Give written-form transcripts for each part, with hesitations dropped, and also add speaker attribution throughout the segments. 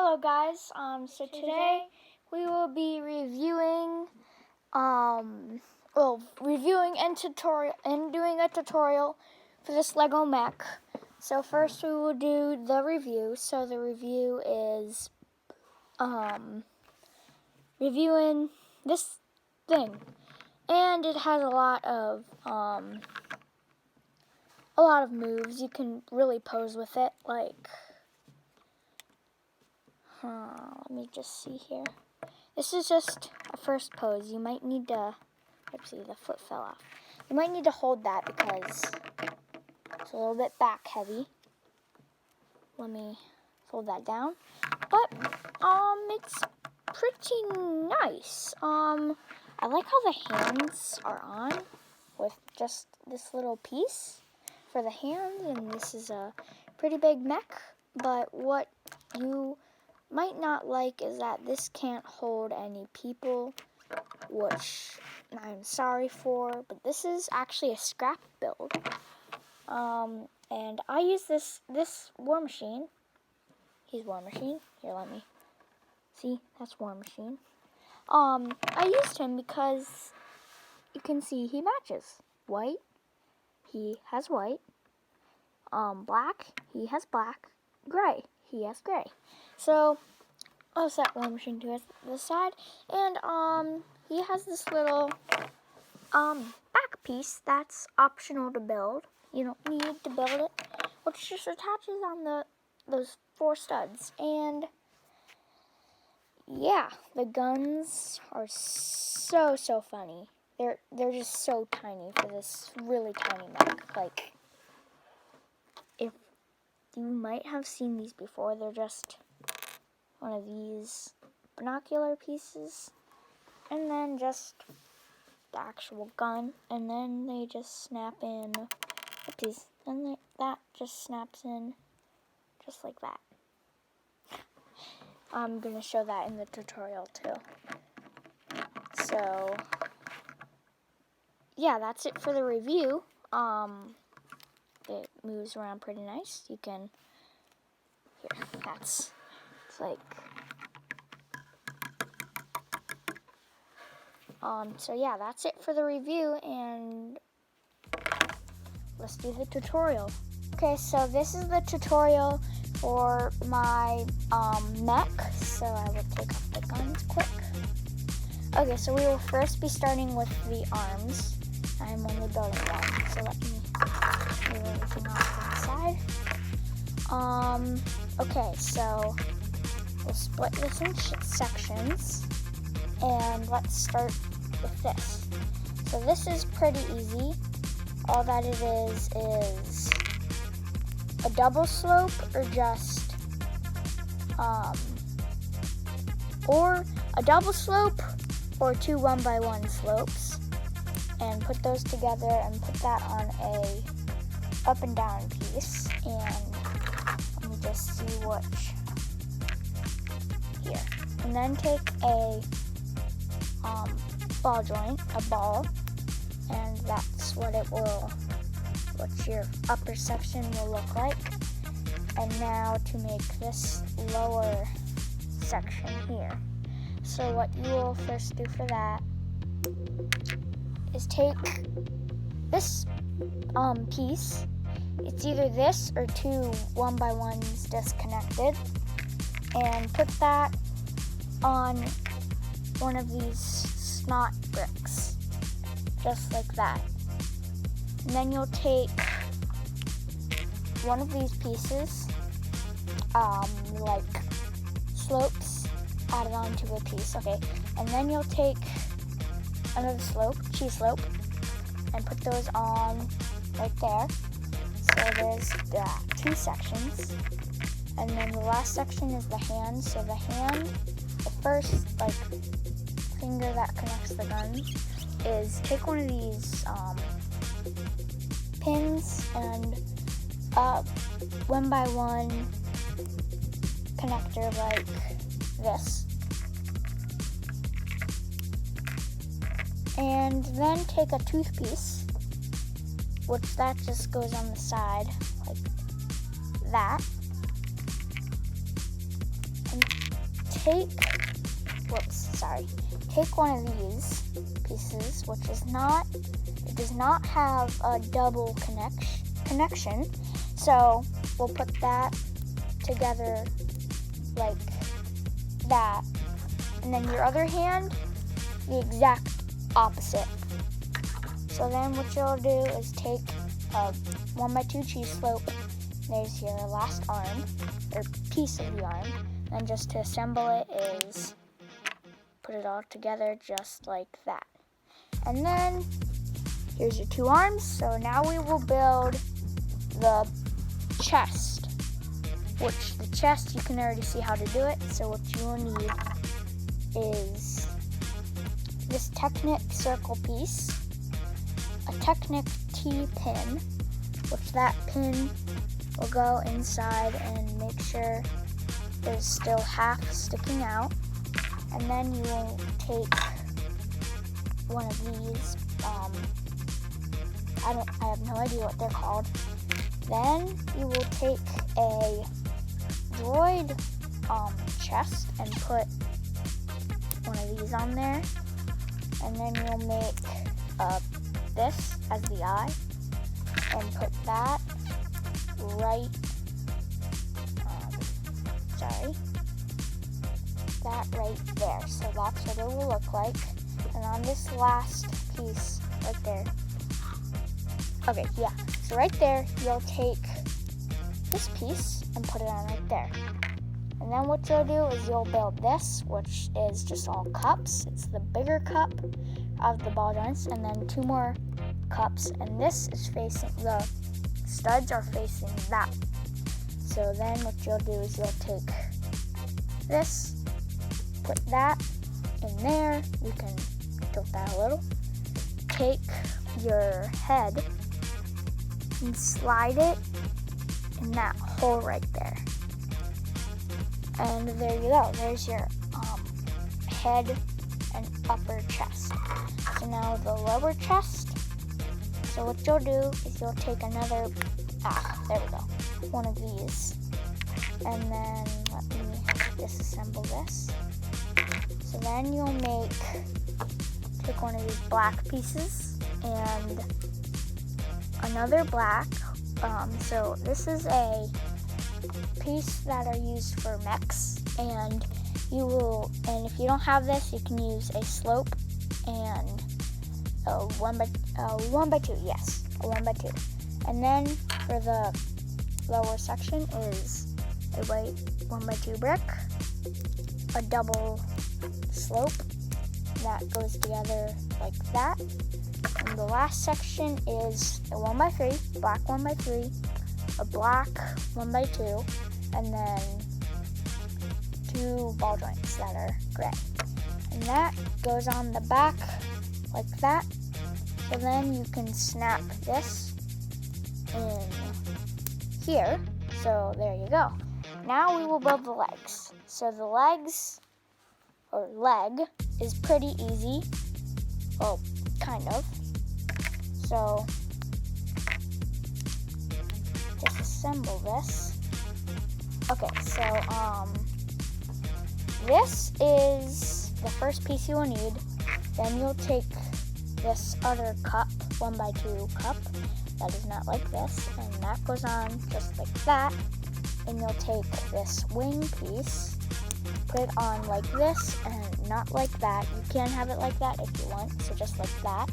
Speaker 1: Hello guys, so today we will be reviewing and doing a tutorial for this Lego mech. So first we will do the review. So the review is reviewing this thing, and it has a lot of moves. You can really pose with it, like let me just see here. This is just a first pose. You might need to, oopsie, the foot fell off. You might need to hold that because it's a little bit back heavy. Let me fold that down. But it's pretty nice. I like how the hands are on with just this little piece for the hands, and this is a pretty big mech. But what you might not like is that this can't hold any people, which I'm sorry for, but this is actually a scrap build. And I use this War Machine. He's War Machine. Here, let me see. That's War Machine. I used him because you can see he matches. White, he has white. Black, he has black. Gray, he has gray. So I'll set War Machine to the side, and he has this little back piece that's optional to build. You don't need to build it, which just attaches on those 4 studs. And yeah, the guns are so funny. They're just so tiny for this really tiny mech. Like, if you might have seen these before, they're just one of these binocular pieces, and then just the actual gun, and then they just snap in. Oopsies, and that just snaps in just like that. I'm going to show that in the tutorial too. So yeah, that's it for the review. It moves around pretty nice. You can, here, it's like, so yeah, that's it for the review, and let's do the tutorial. Okay, so this is the tutorial for my mech. So I will take off the guns quick. Okay, so we will first be starting with the arms. I'm only building one, so let me move everything off to the side. Okay, so we'll split this in sections, and let's start with this. So this is pretty easy. All that it is a double slope, or just or a double slope, or 2 1x1 slopes, and put those together and put that on a up and down piece. And let me just see which. Here, and then take a ball joint, a ball, and that's what your upper section will look like. And now to make this lower section here. So what you will first do for that is take this piece. It's either this or 2 1x1s disconnected, and put that on one of these snot bricks, just like that. And then you'll take one of these pieces, like slopes added onto a piece, okay? And then you'll take another slope, cheese slope, and put those on right there. So there's 2 sections. And then the last section is the hand. So the hand, the first finger that connects the gun, is take one of these pins and a 1x1 connector like this, and then take a toothpiece, which that just goes on the side like that, and take one of these pieces, which is not, it does not have a double connection. So we'll put that together like that. And then your other hand, the exact opposite. So then what you'll do is take a 1x2 cheese slope. There's your last arm, or piece of the arm. And just to assemble it is put it all together just like that. And then here's your two arms. So now we will build the chest, which the chest you can already see how to do it. So what you will need is this Technic circle piece, a Technic T pin, which that pin will go inside and make sure there's still half sticking out. And then you will take one of these, I have no idea what they're called. Then you will take a droid chest and put one of these on there. And then you'll make this as the eye and put that right, that right there. So that's what it will look like. And on this last piece right there, okay, yeah, so right there you'll take this piece and put it on right there. And then what you'll do is you'll build this, which is just all cups. It's the bigger cup of the ball joints, and then two more cups, and this is facing, the studs are facing that. So then what you'll do is you'll take this, put that in there. You can tilt that a little. Take your head and slide it in that hole right there. And there you go. There's your head and upper chest. So now the lower chest. So what you'll do is you'll take another, there we go, one of these. And then let me disassemble this. So then you'll take one of these black pieces and another black. So this is a piece that are used for mechs, and if you don't have this, you can use a slope and a 1x2, yes, a 1x2. And then for the lower section is a white 1x2 brick, a double slope that goes together like that. And the last section is a 1x3, black 1x3, a black 1x2, and then two ball joints that are gray. And that goes on the back like that. So then you can snap this in here. So there you go. Now we will build the legs. So the legs, or leg, is pretty easy. Well, kind of. So disassemble this. Okay, so this is the first piece you will need. Then you'll take this other cup, 1x2 cup, that is not like this, and that goes on just like that. And you'll take this wing piece, put it on like this, and not like that. You can have it like that if you want, so just like that.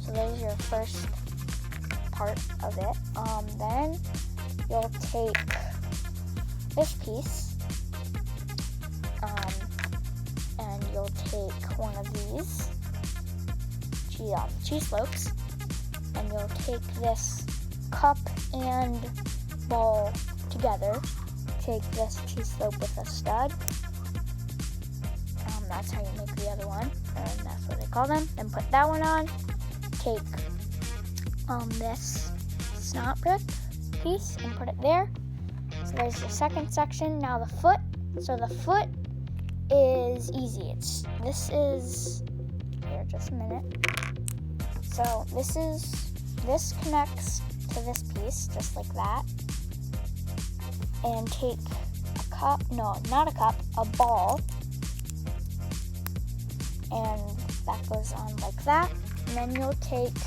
Speaker 1: So there's your first part of it. Then you'll take this piece, and you'll take one of these cheese slopes, and you'll take this cup and ball together. Take this cheese slope with a stud. That's how you make the other one, and that's what they call them. Then put that one on. Take this snot brick piece and put it there. So there's the second section. Now the foot. So the foot is easy. This is here, just a minute. So this connects to this piece just like that. And take a cup, no, not a cup, a ball, and that goes on like that. And then you'll take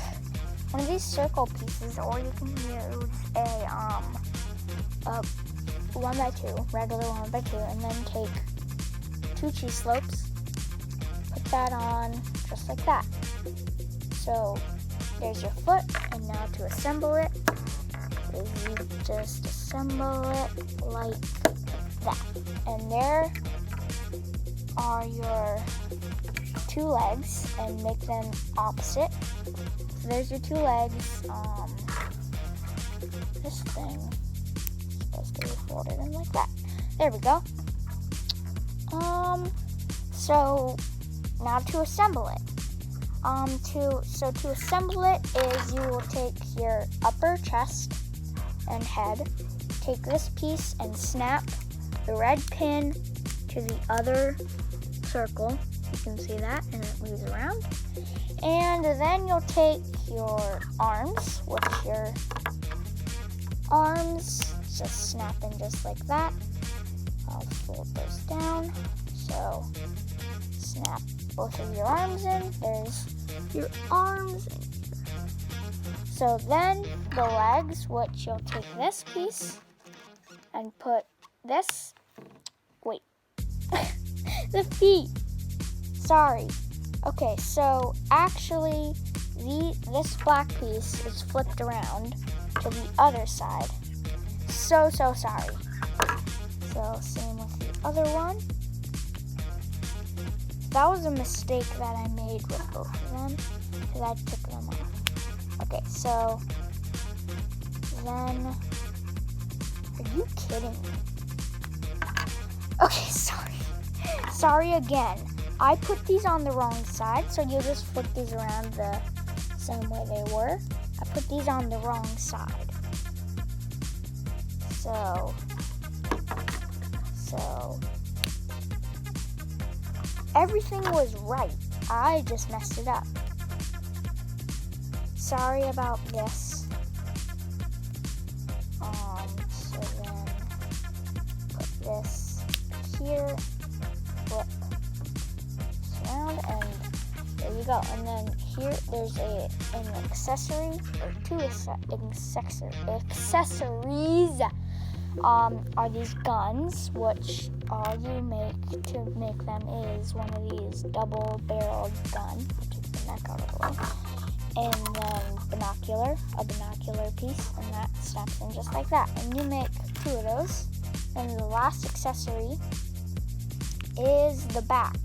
Speaker 1: one of these circle pieces, or you can use a 1x2, regular 1x2, and then take 2 cheese slopes, put that on just like that. So there's your foot, and now to assemble it, you just assemble it like that. And there are your 2 legs, and make them opposite. So there's your 2 legs. This thing is supposed to be folded in like that. There we go. So now to assemble it. To assemble it is you will take your upper chest and head, take this piece and snap the red pin to the other circle. You can see that, and it moves around. And then you'll take your arms, which your arms just snap in just like that. I'll fold those down. So snap both of your arms in. There's your arms in here. So then the legs, which you'll take this piece and put this, the feet. Sorry. Okay, so actually this black piece is flipped around to the other side. So sorry. So same with the other one. That was a mistake that I made with both of them, because I took them off. Okay, so then, are you kidding me? Okay, sorry again. I put these on the wrong side, so you'll just flip these around the same way they were. I put these on the wrong side. So everything was right. I just messed it up. Sorry about this. So then put this here, flip this around, and there you go. And then here there's an accessory, or 2 accessories. Are these guns, which all you make to make them is one of these double-barreled guns. Take the neck out of the way. And then a binocular piece, and that snaps in just like that. And you make 2 of those. And the last accessory is the back,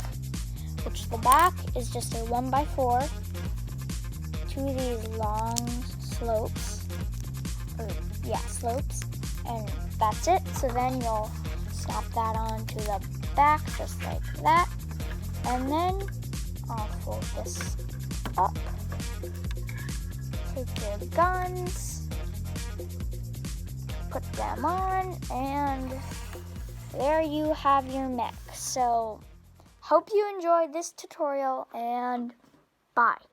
Speaker 1: which the back is just a 1x4, 2 of these long slopes, and that's it. So then you'll snap that onto the back just like that, and then I'll fold this up, take your guns, put them on, and there you have your mech. So hope you enjoyed this tutorial, and bye.